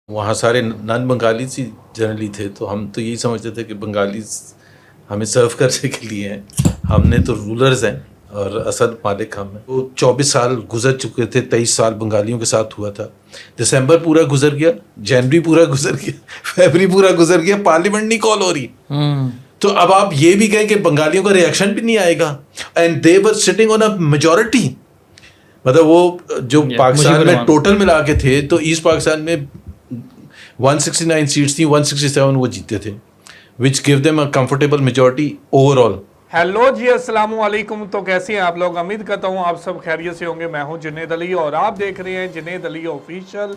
وہاں سارے نان بنگالی سی جنرلی تھے، تو ہم تو یہی سمجھتے تھے کہ بنگالی ہمیں سرو کرنے کے لیے ہیں، ہم نے تو رولرز ہیں اور اصل مالک ہم ہیں۔ وہ 24 سال گزر چکے تھے، 23 سال بنگالیوں کے ساتھ ہوا تھا۔ دسمبر پورا گزر گیا، جنوری پورا گزر گیا، فیبری پورا گزر گیا، پارلیمنٹ نہیں کال ہو رہی۔ تو اب آپ یہ بھی کہیں کہ بنگالیوں کا ریئیکشن بھی نہیں آئے گا، and they were sitting on a majority, مطلب وہ جو پاکستان میں ٹوٹل ملا کے تھے تو ایسٹ پاکستان میں 169 سیٹس تھیں، 167 وہ جیتے تھے، which give them a comfortable majority overall۔ Hello جی، السلام علیکم۔ تو کیسے ہیں آپ لوگ؟ امید کرتا ہوں آپ سب خیریت سے ہوں گے۔ میں ہوں جنید علی اور آپ دیکھ رہے ہیں جنید علی آفیشیل۔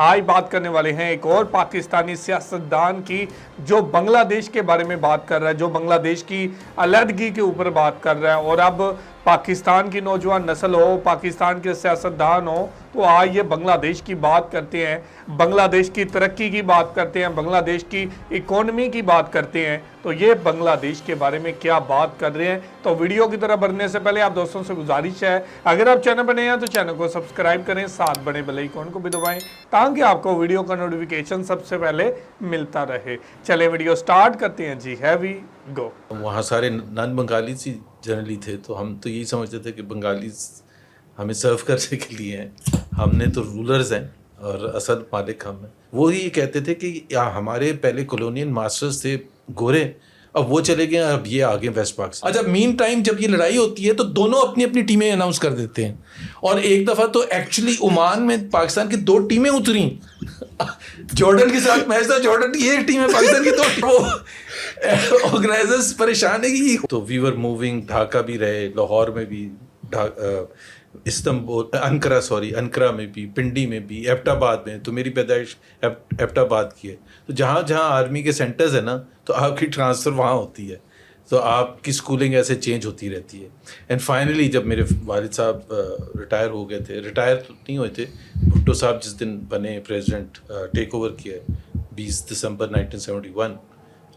آج بات کرنے والے ہیں ایک اور پاکستانی سیاستدان کی جو بنگلہ دیش کے بارے میں بات کر رہا ہے، جو بنگلہ دیش کی علیحدگی کے اوپر بات کر رہا ہے، اور اب پاکستان کی نوجوان نسل ہو، پاکستان کے سیاستدان ہو، تو آج یہ بنگلہ دیش کی بات کرتے ہیں، بنگلہ دیش کی ترقی کی بات کرتے ہیں، بنگلہ دیش کی اکانومی کی بات کرتے ہیں۔ تو یہ بنگلہ دیش کے بارے میں کیا بات کر رہے ہیں؟ تو ویڈیو کی طرف بڑھنے سے پہلے آپ دوستوں سے گزارش ہے، اگر آپ چینل بنے ہیں تو چینل کو سبسکرائب کریں، ساتھ بڑے بیل آئیکن کو بھی دبائیں تاکہ آپ کو ویڈیو کا نوٹیفیکیشن سب سے پہلے ملتا رہے۔ چلیں ویڈیو سٹارٹ کرتے ہیں جی، ہیوی گو۔ وہاں سارے نان بنگالی سی جنرلی تھے، تو ہم تو یہی سمجھتے تھے کہ بنگالی ہمیں سرو کرنے کے لیے ہیں، ہم نے تو رولرز ہیں اور اصل مالک ہم ہیں۔ وہ ہی کہتے تھے کہ ہمارے پہلے کولونین ماسٹرز تھے گورے، اب وہ چلے گئے، اب یہ آگے ویسٹ پاکستان۔ اچھا، مین ٹائم جب یہ لڑائی ہوتی ہے تو دونوں اپنی اپنی ٹیمیں اناؤنس کر دیتے ہیں، اور ایک دفعہ تو ایکچولی عمان میں پاکستان کی 2 ٹیمیں اتریں، جارڈن کے ساتھ میچ تھا، جارڈن کی ایک ٹیم ہے، پاکستان کی 2 آرگنائزرز پریشان ہے کہ تو وی ور موونگ، ڈھاکہ بھی رہے، لاہور میں بھی، استنبول، انقرہ میں بھی، پنڈی میں بھی، ایبٹ آباد میں، تو میری پیدائش ایبٹ آباد کی ہے، تو جہاں جہاں آرمی کے سینٹرز ہیں نا تو آپ کی ٹرانسفر وہاں ہوتی ہے، تو آپ کی اسکولنگ ایسے چینج ہوتی رہتی ہے۔ اینڈ فائنلی جب میرے والد صاحب ریٹائر ہو گئے تھے، ریٹائر نہیں ہوئے تھے، بھٹو صاحب جس دن بنے پریزیڈنٹ، ٹیک اوور کیا 20 دسمبر 1971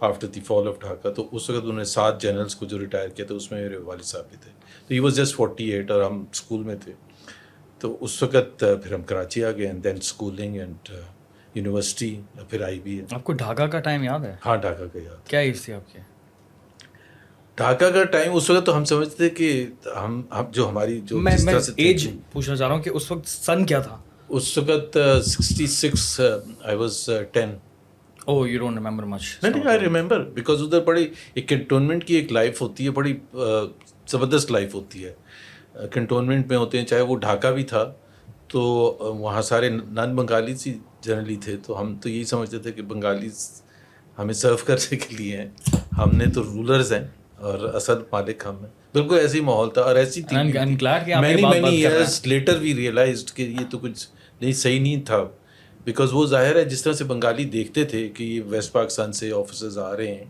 after the fall of Dhaka, تو اس وقت انہوں نے 7 جنرلس کو جو ریٹائر کیا تھا اس میں میرے والد صاحب بھی تھے، تو ہی واز جسٹ 48 اور ہم اسکول میں تھے، تو اس وقت پھر ہم کراچی آ گئے، and then schooling and university پھر آئی بھی ہے۔ آپ کو ڈھاکہ کا ٹائم یاد ہے؟ ہاں، ڈھاکہ کا یاد۔ کیا ایج تھی آپ کی؟ ڈھاکہ کا ٹائم اس وقت تو ہم سمجھتے تھے کہ ہم جو ہماری جو میں ایج پوچھنا چاہ رہا ہوں کہ اس وقت سن کیا تھا؟ اس وقت 66، I was 10۔ Oh, you don't remember much? نہیں، آئی ریممبر، بیکاز ادھر بڑی ایک کنٹونمنٹ کی ایک لائف ہوتی ہے، بڑی زبردست لائف ہوتی ہے، کنٹونمنٹ میں ہوتے ہیں، چاہے وہ ڈھاکہ بھی تھا، تو وہاں سارے نان بنگالی سی جنرلی تھے، تو ہم تو یہی سمجھتے تھے کہ بنگالی ہمیں سرو کرنے کے لیے ہیں، ہم نے تو رولرز ہیں اور اصل مالک ہم ہیں۔ بالکل ایسے ہی ماحول تھا اور ایسی تھی، مینی ایئرس لیٹر وی ریئلائزڈ کہ یہ تو کچھ نہیں، صحیح نہیں تھا، بیکاز وہ ظاہر ہے جس طرح سے بنگالی دیکھتے تھے کہ یہ ویسٹ پاکستان سے آفیسرز آ رہے ہیں،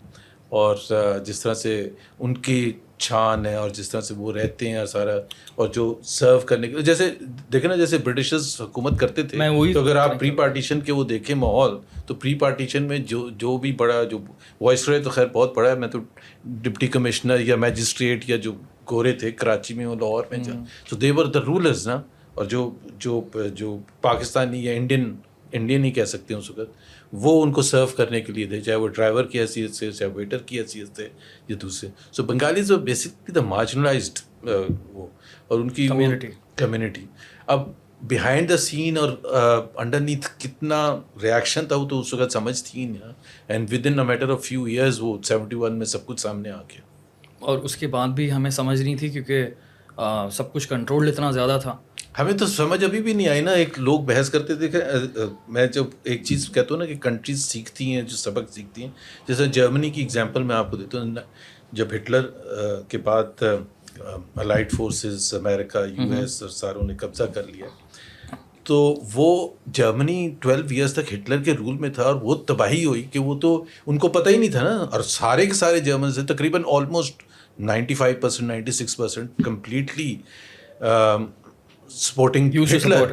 اور جس طرح سے ان کی چھان ہے اور جس طرح سے وہ رہتے ہیں اور سارا، اور جو سرو کرنے کے جیسے دیکھیں نا، جیسے برٹشرز حکومت کرتے تھے، تو اگر آپ پری پارٹیشن کے وہ دیکھیں ماحول، تو پری پارٹیشن میں جو بھی بڑا، جو وائس رائے تو خیر بہت بڑا ہے، میں تو ڈپٹی کمشنر یا میجسٹریٹ یا جو گورے تھے کراچی میں اور لاہور میں، تو دے ور دا رولرز نا، اور جو پاکستانی یا انڈین ہی کہہ سکتے ہیں اس وقت، وہ ان کو سرو کرنے کے لیے تھے، چاہے وہ ڈرائیور کی حیثیت سے، چاہے ویٹر کی حیثیت سے، یا دوسرے۔ سو بنگالیز بیسکلی دا مارجنلائزڈ، وہ اور ان کی کمیونٹی۔ اب بیہائنڈ دا سین اور انڈر نیتھ کتنا ریئیکشن تھا وہ تو اس وقت سمجھ تھی نہیں، and with in a matter of few years وہ 71 میں سب کچھ سامنے آ گیا، اور اس کے بعد بھی ہمیں سمجھ نہیں تھی کیونکہ سب کچھ کنٹرول اتنا زیادہ تھا۔ ہمیں تو سمجھ ابھی بھی نہیں آئی نا، ایک لوگ بحث کرتے تھے کہ میں جب ایک چیز کہتا ہوں نا کہ کنٹریز سیکھتی ہیں جو سبق سیکھتی ہیں، جیسے جرمنی کی اگزامپل میں آپ کو دیتا ہوں، جب ہٹلر کے بعد الائڈ فورسز، امریکہ، یو ایس اور ساروں نے قبضہ کر لیا، تو وہ جرمنی 12 ایئرس تک ہٹلر کے رول میں تھا، اور وہ تباہی ہوئی کہ وہ تو ان کو پتہ ہی نہیں تھا نا، اور سارے کے سارے جرمن سے تقریباً آلموسٹ 95%، 96% کمپلیٹلی سپورٹنگ ہٹلر۔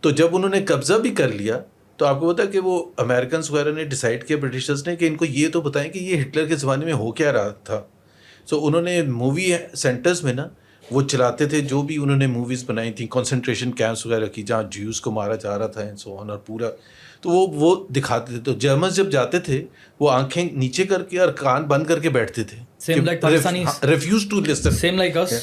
تو جب انہوں نے قبضہ بھی کر لیا تو آپ کو پتا کہ وہ امریکنس وغیرہ نے ڈیسائیڈ کیا، برٹشرز نے، کہ ان کو یہ تو بتائیں کہ یہ ہٹلر کے زمانے میں ہو کیا رہا تھا۔ سو انہوں نے مووی سینٹرز میں نا وہ چلاتے تھے، جو بھی انہوں نے موویز بنائی تھیں، کنسنٹریشن کیمپس وغیرہ کی جہاں جیوز کو مارا جا رہا تھا، اینڈ سو آن، اور پورا، تو وہ دکھاتے تھے. تو جرمنس جب جاتے تھے وہ آنکھیں نیچے کر کے اور کان بند کر کے بیٹھتے تھے. Same like Pakistanis. Refuse to listen. Same like us.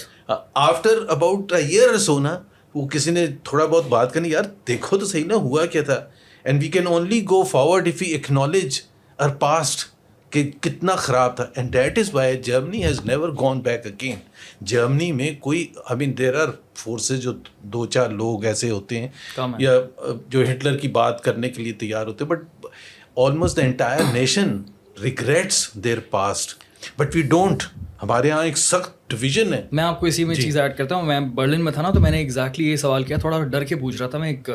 After about a year اور سو نا وہ کسی نے تھوڑا بہت بات کرنی, یار دیکھو تو صحیح نا ہوا کیا تھا. And we can only go forward if we acknowledge our past کہ کتنا خراب تھا. And that is why Germany has never gone back again. Germany میں کوئی آئی مین دیر آر فورسز جو 2-4 لوگ ایسے ہوتے ہیں یا جو ہٹلر کی بات کرنے کے لیے تیار ہوتے ہیں, but almost the entire nation regrets their past, but we don't. ہمارے یہاں ایک سخت ڈویژن ہے. میں آپ کو اسی میں چیز ایڈ کرتا ہوں. میں برلن میں تھا نا, تو میں نے ایگزیکٹلی یہ سوال کیا, تھوڑا ڈر کے پوچھ رہا تھا میں ایک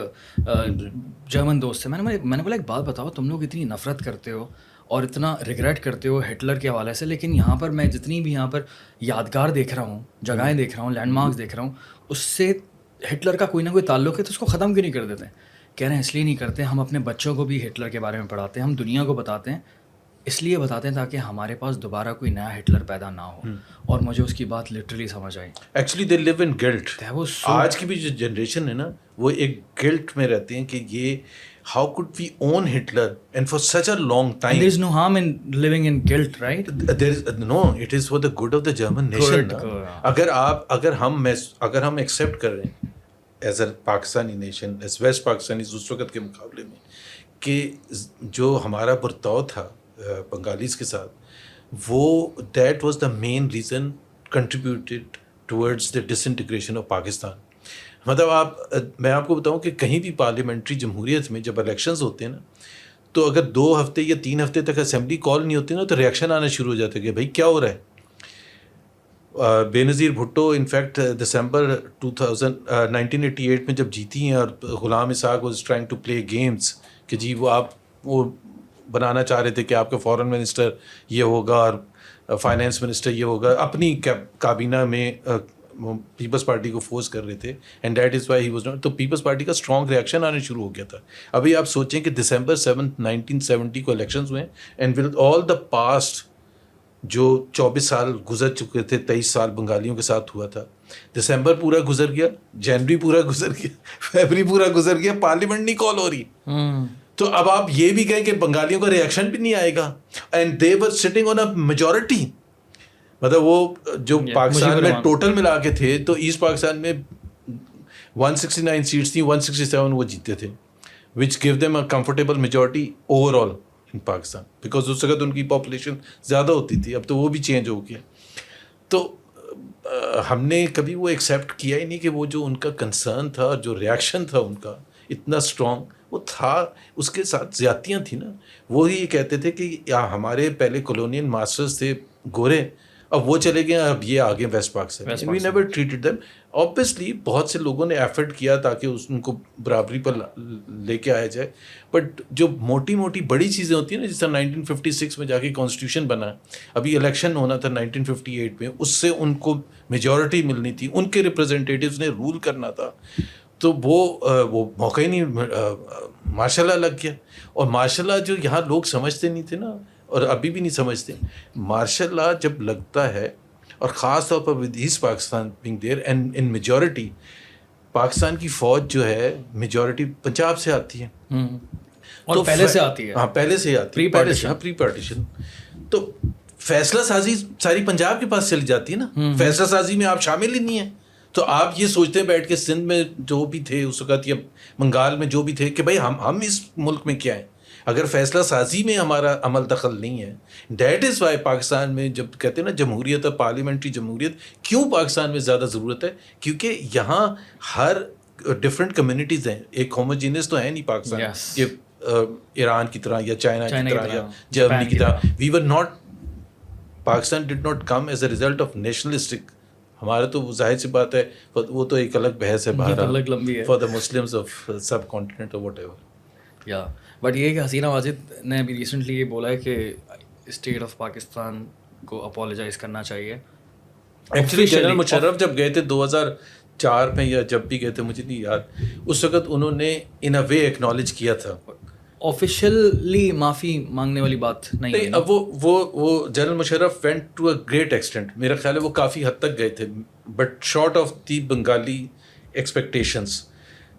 جرمن دوست سے. میں نے بولا ایک بات بتاؤ, تم لوگ اتنی نفرت کرتے ہو اور اتنا ریگریٹ کرتے ہو ہٹلر کے حوالے سے, لیکن یہاں پر میں جتنی بھی یہاں پر یادگار دیکھ رہا ہوں, جگہیں دیکھ رہا ہوں, لینڈ مارکس دیکھ رہا ہوں, اس سے ہٹلر کا کوئی نہ کوئی تعلق ہے, تو اس کو ختم کیوں نہیں کر دیتے؟ کہہ رہے ہیں اس لیے نہیں کرتے, ہم اپنے بچوں کو بھی ہٹلر کے بارے میں پڑھاتے ہیں, ہم دنیا کو بتاتے ہیں, اس لیے بتاتے ہیں تاکہ ہمارے پاس دوبارہ کوئی نیا ہٹلر پیدا نہ ہو. اور مجھے اس کی بات لٹرلی سمجھ آئی. Actually they leave in guilt. آج کی بھی جو جنریشن ہے نا وہ ایک گلٹ میں رہتے ہیں کہ یہ how could we own Hitler and for such a long time. There is no harm in living in guilt, right? There is no, it is for the good of the German nation. اگر ہم accept کر رہے ہیں as a Pakistani nation, as West Pakistani اس وقت کے مقابلے میں, کہ جو ہمارا برتاؤ تھا بنگالیز کے ساتھ, وہ that was the main reason contributed towards the disintegration of Pakistan. مطلب میں آپ کو بتاؤں کہ کہیں بھی پارلیمنٹری جمہوریت میں جب الیکشنز ہوتے ہیں نا, تو اگر 2 ہفتے یا 3 ہفتے تک اسمبلی کال نہیں ہوتی نا, تو ریئیکشن آنا شروع ہو جاتا ہے کہ بھائی کیا ہو رہا ہے. بے نظیر بھٹو انفیکٹ دسمبر 1988 میں جب جیتی ہیں, اور Ghulam Ishaq was trying to play games کہ جی وہ بنانا چاہ رہے تھے کہ آپ کا فارن منسٹر یہ ہوگا اور فائنینس منسٹر یہ ہوگا, اپنی کابینہ میں پیپلز پارٹی کو فورس کر رہے تھے, and that is why he was not. تو پیپلز پارٹی کا اسٹرانگ ریئیکشن آنے شروع ہو گیا تھا. ابھی آپ سوچیں کہ دسمبر 7 1970 کو الیکشنز ہوئے, and with all the past جو 24 سال گزر چکے تھے, 23 سال بنگالیوں کے ساتھ ہوا تھا, دسمبر پورا گزر گیا, جنوری پورا گزر گیا, فیبری پورا گزر گیا, پارلیمنٹ نہیں کال ہو رہی. تو اب آپ یہ بھی کہیں کہ بنگالیوں کا ریئیکشن بھی نہیں آئے گا, and they were sitting on a majority. مطلب وہ جو پاکستان میں ٹوٹل ملا کے تھے, تو ایسٹ پاکستان میں 169 سیٹس تھیں, 167 وہ جیتے تھے, which gave them a comfortable majority overall in Pakistan, because اس وقت ان کی پاپولیشن زیادہ ہوتی تھی. اب تو وہ بھی چینج ہو گیا. تو ہم نے کبھی وہ ایکسیپٹ کیا ہی نہیں کہ وہ جو ان کا کنسرن تھا, جو ریئیکشن تھا ان کا اتنا اسٹرانگ وہ تھا, اس کے ساتھ زیادتیاں تھیں نا. وہی یہ کہتے تھے کہ ہمارے پہلے کولونیل ماسٹرز تھے گورے, اب وہ چلے گئے, اب یہ آگے West Pakistan. We never treated them. Obviously بہت سے لوگوں نے ایفرٹ کیا تاکہ ان کو برابری پر لے کے آیا جائے, بٹ جو موٹی موٹی بڑی چیزیں ہوتی ہیں نا, جس طرح 1956 میں جا کے کانسٹیٹیوشن بنا, ابھی الیکشن ہونا تھا 1958 میں, اس سے ان کو میجورٹی ملنی تھی, ان کے ریپرزنٹیٹیوز نے رول کرنا تھا, تو وہ موقع ہی نہیں ماشاء اللہ لگ گیا. اور ماشاء اللہ جو یہاں لوگ سمجھتے نہیں تھے نا, اور ابھی بھی نہیں سمجھتے, مارشل لا جب لگتا ہے, اور خاص طور پر with East Pakistan being there and in majority, Pakistan کی فوج جو ہے میجورٹی پنجاب سے آتی ہے, اور پہلے سے آتی ہے. ہاں پہلے سے آتی ہے, پری پارٹیشن. تو فیصلہ سازی ساری پنجاب کے پاس چلی جاتی ہے نا, فیصلہ سازی میں آپ شامل ہی نہیں ہیں. تو آپ یہ سوچتے ہیں بیٹھ کے سندھ میں جو بھی تھے اس وقت, یا بنگال میں جو بھی تھے, کہ بھائی ہم اس ملک میں کیا ہیں, اگر فیصلہ سازی میں ہمارا عمل دخل نہیں ہے. دیٹ از وائی پاکستان میں جب کہتے ہیں نا جمہوریت اور پارلیمنٹری جمہوریت, کیوں پاکستان میں زیادہ ضرورت ہے, کیونکہ یہاں ہر ڈفرینٹ کمیونٹیز ہیں, ایک ہوموجینس تو ہے نہیں پاکستان, یہ ایران کی طرح یا چائنا کی طرح یا جرمنی کی طرح. We were not, Pakistan did not come as a result of nationalistic. ہمارا تو ظاہر سی بات ہے, وہ تو ایک الگ بحث ہے باہر for the Muslims of sub continent اور واٹ ایور. یا بٹ یہ کہ حسینہ واجد نے ابھی ریسنٹلی یہ بولا ہے کہ اسٹیٹ آف پاکستان کو اپولوجائز کرنا چاہیے. ایکچولی جنرل مشرف جب گئے تھے 2004 میں, یا جب بھی گئے تھے مجھے نہیں یاد, اس وقت انہوں نے ان اے وے ایکنالج کیا تھا. آفیشیلی معافی مانگنے والی بات نہیں ہے. اب وہ General Musharraf went to a great extent, میرا خیال ہے وہ کافی حد تک گئے تھے, but short of the Bengali expectations.